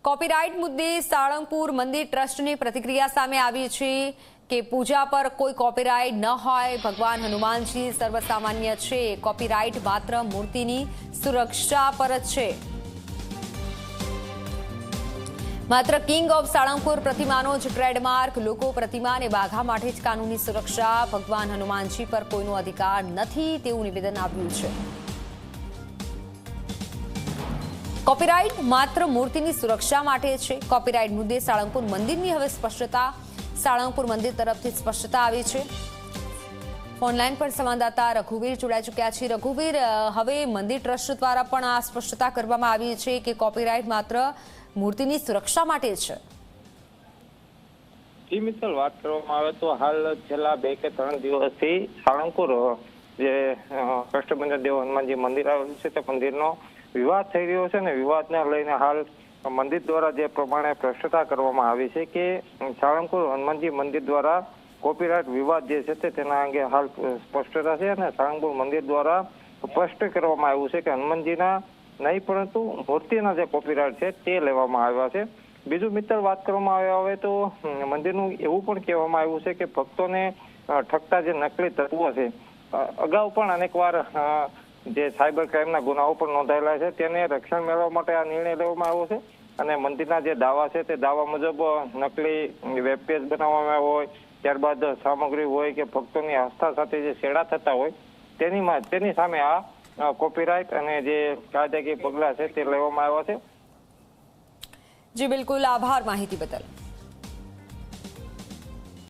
Copyright મુદ્દે સાળંગપુર મંદિર ટ્રસ્ટની પ્રતિક્રિયા સામે આવી છે કે પૂજા પર કોઈ કોપીરાઇટ ન હોય, ભગવાન હનુમાનજી સર્વસામાન્ય છે, કોપીરાઇટ માત્ર મૂર્તિની સુરક્ષા પર જ છે। માત્ર કિંગ ઓફ સાળંગપુર પ્રતિમાનો જ ટ્રેડમાર્ક, લોકો પ્રતિમા અને બાઘા માટે જ કાનૂની સુરક્ષા, ભગવાન હનુમાનજી પર કોઈનો અધિકાર નથી તેવું નિવેદન આવ્યું છે। કોપીરાઇટ માત્ર મૂર્તિની સુરક્ષા માટે છે। કોપીરાઇટ મુદ્દે સાળંગપુર મંદિરની હવે સ્પષ્ટતા, સાળંગપુર મંદિર તરફથી સ્પષ્ટતા આવી છે। ઓનલાઈન પર સંવાદદાતા રઘુવીર જોડાઈ ચૂક્યા છે। રઘુવીર, હવે મંદિર ટ્રસ્ટ દ્વારા પણ આ સ્પષ્ટતા કરવામાં આવી છે કે કોપીરાઇટ માત્ર મૂર્તિની સુરક્ષા માટે છે। જી મિત્તલ, વાત કરવામાં આવે તો હાલ છેલ્લા 2 કે 3 દિવસથી સાળંગપુર જે કષ્ટભંજન દેવ હનુમાનજી મંદિર આવેલું છે તે મંદિરનો વિવાદ થઈ રહ્યો છે ને વિવાદને લઈને હાલ મંદિર દ્વારા જે પ્રમાણે સ્પષ્ટતા કરવામાં આવી છે કે સાળંગપુર હનુમાનજી મંદિર દ્વારા કોપીરાઇટ વિવાદ જે છે તેના અંગે હાલ સ્પષ્ટતા છે અને સાળંગપુર મંદિર દ્વારા સ્પષ્ટ કરવામાં આવ્યું છે કે હનુમાનજીના નહીં પરંતુ મૂર્તિના જે કોપીરાઇટ છે તે લેવામાં આવ્યા છે। બીજું મિત્ર, વાત કરવામાં આવે તો મંદિરનું એવું પણ કહેવામાં આવ્યું છે કે ભક્તોને ઠગતા જે નકલી તત્વો છે, અગાઉ પણ અનેકવાર જે સાયબર ક્રાઇમના ગુનાઓ પણ નોંધાયેલા છે તેને રક્ષણ મેળવવા માટે આ નિર્ણય લેવામાં આવ્યો છે અને મંદિરના જે દાવા છે તે દાવા મુજબ નકલી વેબ પેજ બનાવવામાં આવ્યો હોય, ત્યારબાદ સામગ્રી હોય કે ભક્તોની આસ્થા સાથે જે છેડા થતા હોય તેની સામે આ કોપીરાઇટ અને જે કાયદાકીય પગલાં છે તે લેવામાં આવ્યા છે। જી બિલકુલ, આભાર માહિતી બદલ।